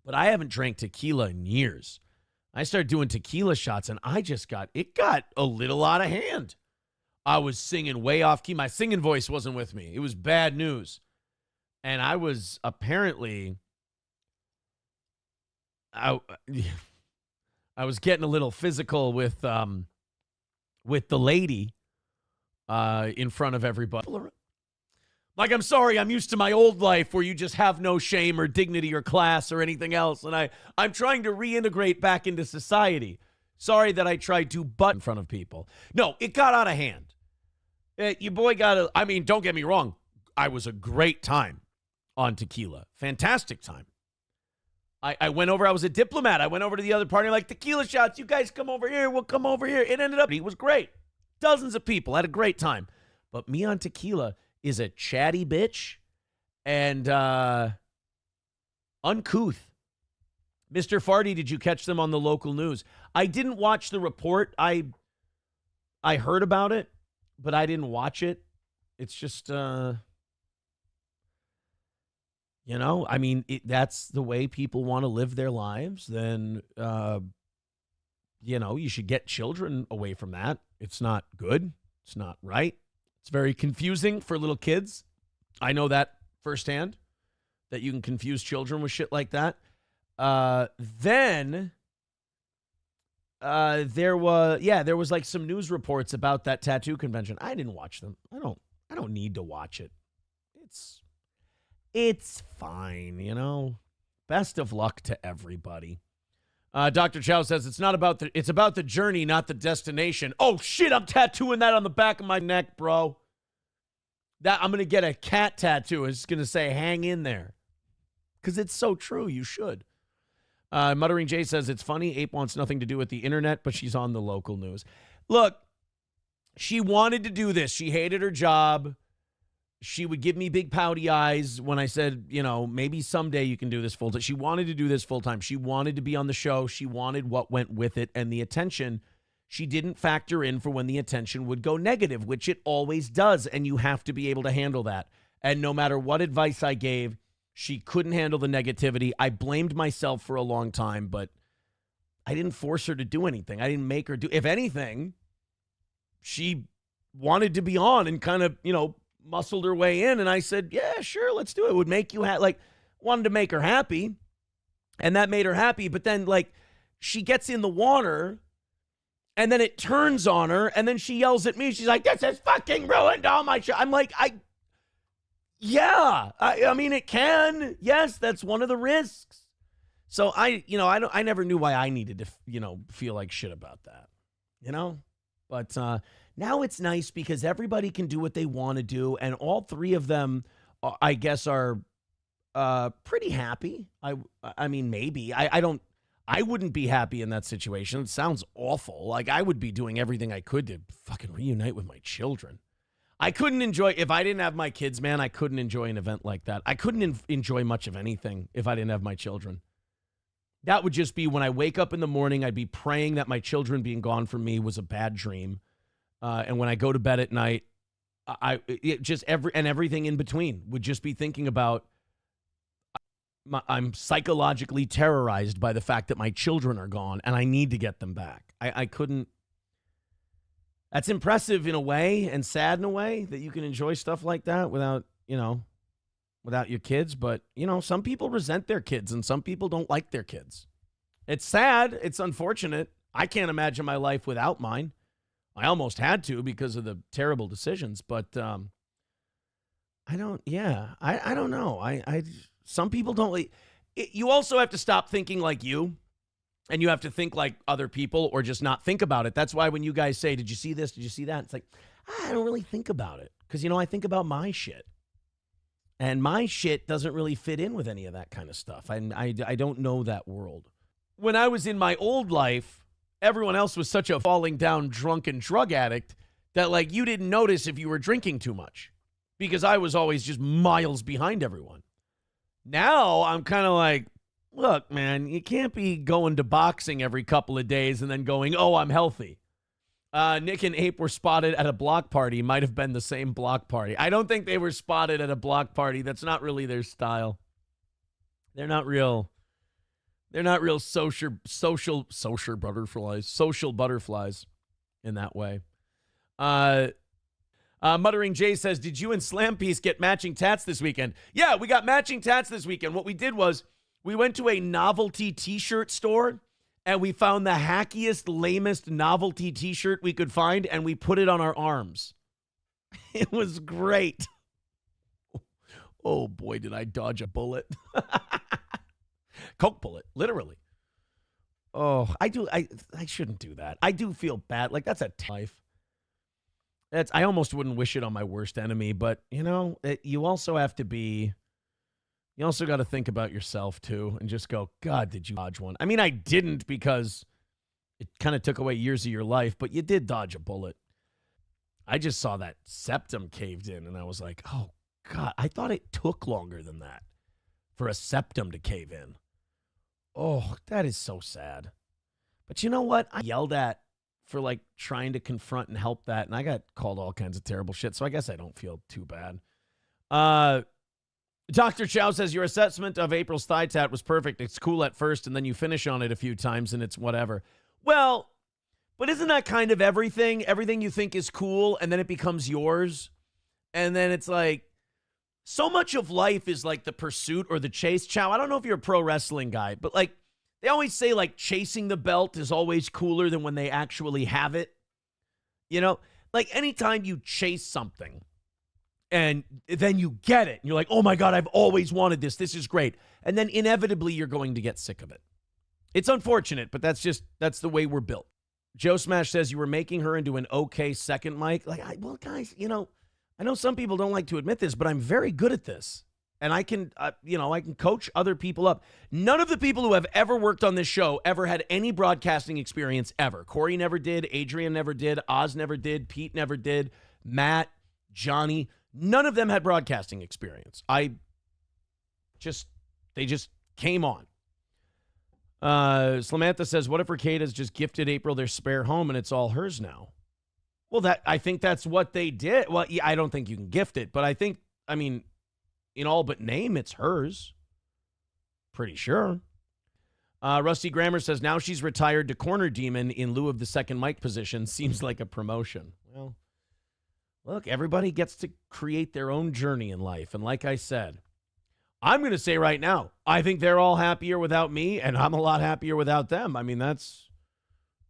But I haven't drank tequila in years. I started doing tequila shots, and it got a little out of hand. I was singing way off key. My singing voice wasn't with me. It was bad news. And I was apparently, I was getting a little physical with the lady in front of everybody. Like, I'm sorry, I'm used to my old life where you just have no shame or dignity or class or anything else. And I'm trying to reintegrate back into society. Sorry that I tried to butt in front of people. No, it got out of hand. Your boy don't get me wrong. I was a great time on tequila. Fantastic time. I went over, I was a diplomat. I went over to the other party, like, tequila shots, you guys come over here, we'll come over here. It ended up, it was great. Dozens of people, had a great time. But me on tequila is a chatty bitch and uncouth. Mr. Farty, did you catch them on the local news? I didn't watch the report. I heard about it, but I didn't watch it. It's just, that's the way people want to live their lives. Then, you should get children away from that. It's not good. It's not right. It's very confusing for little kids. I know that firsthand, that you can confuse children with shit like that. Then there was like some news reports about that tattoo convention. I didn't watch them. I don't need to watch it. It's fine, Best of luck to everybody. Dr. Chow says it's about the journey, not the destination. Oh shit, I'm tattooing that on the back of my neck, bro. That I'm going to get a cat tattoo. It's going to say hang in there. Cuz it's so true, you should. Muttering Jay says it's funny, Ape wants nothing to do with the internet, but she's on the local news. Look, she wanted to do this. She hated her job. She would give me big pouty eyes when I said, maybe someday you can do this full time. She wanted to do this full time. She wanted to be on the show. She wanted what went with it and the attention. She didn't factor in for when the attention would go negative, which it always does. And you have to be able to handle that. And no matter what advice I gave, she couldn't handle the negativity. I blamed myself for a long time, but I didn't force her to do anything. I didn't make her do. If anything, she wanted to be on and kind of, muscled her way in, and I said, yeah, sure, let's do it. It would make you wanted to make her happy, and that made her happy. But then, she gets in the water, and then it turns on her, and then she yells at me. She's like, this has fucking ruined all my show. I'm like, I mean, it can. Yes, that's one of the risks. So I never knew why I needed to, feel like shit about that, But now it's nice because everybody can do what they want to do, and all three of them, I guess, are pretty happy. I mean, maybe. I wouldn't be happy in that situation. It sounds awful. Like, I would be doing everything I could to fucking reunite with my children. I couldn't enjoy, if I didn't have my kids, man, I couldn't enjoy an event like that. I couldn't enjoy much of anything if I didn't have my children. That would just be when I wake up in the morning, I'd be praying that my children being gone from me was a bad dream. And when I go to bed at night, everything in between would just be thinking about, I'm psychologically terrorized by the fact that my children are gone and I need to get them back. I couldn't. That's impressive in a way and sad in a way that you can enjoy stuff like that without your kids. But, some people resent their kids and some people don't like their kids. It's sad. It's unfortunate. I can't imagine my life without mine. I almost had to because of the terrible decisions, but I don't know. Some people don't. You also have to stop thinking like you, and you have to think like other people or just not think about it. That's why when you guys say, did you see this? Did you see that? It's like, I don't really think about it because, I think about my shit. And my shit doesn't really fit in with any of that kind of stuff. I don't know that world. When I was in my old life, everyone else was such a falling down drunken drug addict that you didn't notice if you were drinking too much because I was always just miles behind everyone. Now I'm kind of like, look, man, you can't be going to boxing every couple of days and then going, oh, I'm healthy. Nick and Ape were spotted at a block party. Might have been the same block party. I don't think they were spotted at a block party. That's not really their style. They're not real. They're not real social butterflies in that way. Muttering Jay says, did you and Slam Piece get matching tats this weekend? Yeah, we got matching tats this weekend. What we did was we went to a novelty t-shirt store and we found the hackiest, lamest novelty t-shirt we could find and we put it on our arms. It was great. Oh boy, did I dodge a bullet. Coke bullet, literally. Oh, I shouldn't do that. I do feel bad. Like, that's a life. I almost wouldn't wish it on my worst enemy, but, you also have to be, you also got to think about yourself, too, and just go, God, did you dodge one? I mean, I didn't because it kind of took away years of your life, but you did dodge a bullet. I just saw that septum caved in, and I was like, oh, God, I thought it took longer than that for a septum to cave in. Oh, that is so sad. But you know what? I yelled at for like trying to confront and help that, and I got called all kinds of terrible shit, so I guess I don't feel too bad. Dr. Chow says, your assessment of April's thigh tat was perfect. It's cool at first, and then you finish on it a few times, and it's whatever. Well, but isn't that kind of everything? Everything you think is cool, and then it becomes yours, and then it's like, so much of life is like the pursuit or the chase. Chow, I don't know if you're a pro wrestling guy, but like they always say like chasing the belt is always cooler than when they actually have it. Like anytime you chase something and then you get it and you're like, oh my God, I've always wanted this. This is great. And then inevitably you're going to get sick of it. It's unfortunate, but that's the way we're built. Joe Smash says you were making her into an okay second mic. Like, well, guys, I know some people don't like to admit this, but I'm very good at this. And I can, I can coach other people up. None of the people who have ever worked on this show ever had any broadcasting experience ever. Corey never did. Adrian never did. Oz never did. Pete never did. Matt, Johnny, none of them had broadcasting experience. They just came on. Slamantha says, what if Arcada's just gifted April their spare home and it's all hers now? Well, I think that's what they did. Well, yeah, I don't think you can gift it, but in all but name, it's hers. Pretty sure. Rusty Grammer says, now she's retired to corner demon in lieu of the second mic position. Seems like a promotion. Well, look, everybody gets to create their own journey in life. And like I said, I'm going to say right now, I think they're all happier without me, and I'm a lot happier without them. I mean,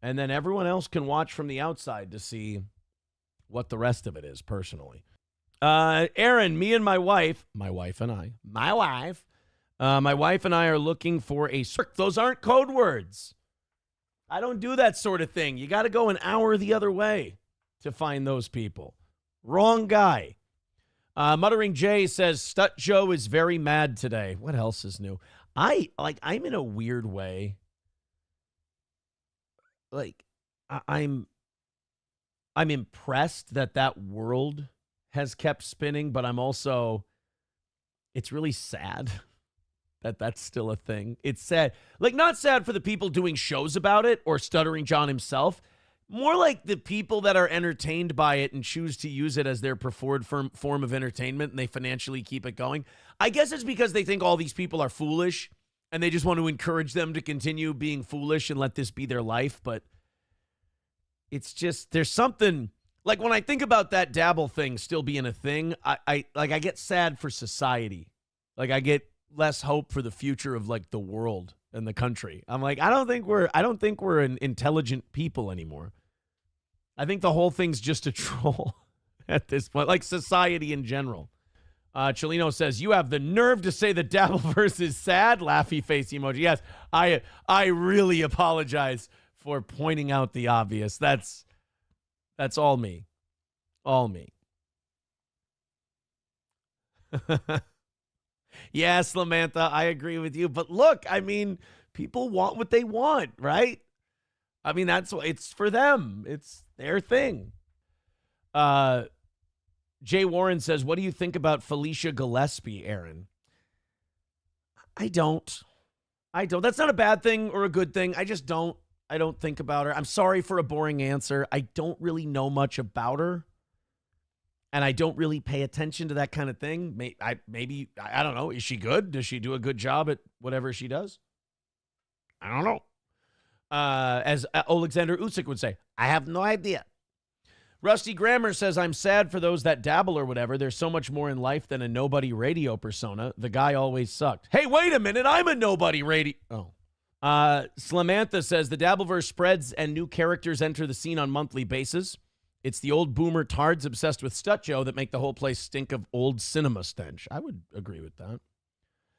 and then everyone else can watch from the outside to see what the rest of it is personally. Aaron, me and my wife and I are looking for a circ. Those aren't code words. I don't do that sort of thing. You got to go an hour the other way to find those people. Wrong guy. Muttering Jay says, Stut Joe is very mad today. What else is new? I'm in a weird way. Like, I'm impressed that world has kept spinning, but I'm also, it's really sad that that's still a thing. It's sad. Like, not sad for the people doing shows about it or Stuttering John himself. More like the people that are entertained by it and choose to use it as their preferred form of entertainment and they financially keep it going. I guess it's because they think all these people are foolish and they just want to encourage them to continue being foolish and let this be their life. But it's just, there's something, like when I think about that Dabble thing still being a thing, I get sad for society. Like I get less hope for the future of like the world and the country. I'm like, I don't think we're an intelligent people anymore. I think the whole thing's just a troll at this point, like society in general. Chelino says, you have the nerve to say the Dabbleverse is sad? Laughy face emoji. Yes, I really apologize for pointing out the obvious. That's all me. All me. Yes, Lamantha, I agree with you. But look, I mean, people want what they want, right? I mean, that's what it's for them. It's their thing. Jay Warren says, what do you think about Felicia Gillespie, Aaron? I don't. That's not a bad thing or a good thing. I just don't. I don't think about her. I'm sorry for a boring answer. I don't really know much about her. And I don't really pay attention to that kind of thing. Maybe, I don't know. Is she good? Does she do a good job at whatever she does? I don't know. As Alexander Usyk would say, I have no idea. Rusty Grammer says, I'm sad for those that dabble or whatever. There's so much more in life than a nobody radio persona. The guy always sucked. Hey, wait a minute. I'm a nobody radio. Oh. Slamantha says, the Dabbleverse spreads and new characters enter the scene on monthly basis. It's the old boomer tards obsessed with Stutjo that make the whole place stink of old cinema stench. I would agree with that.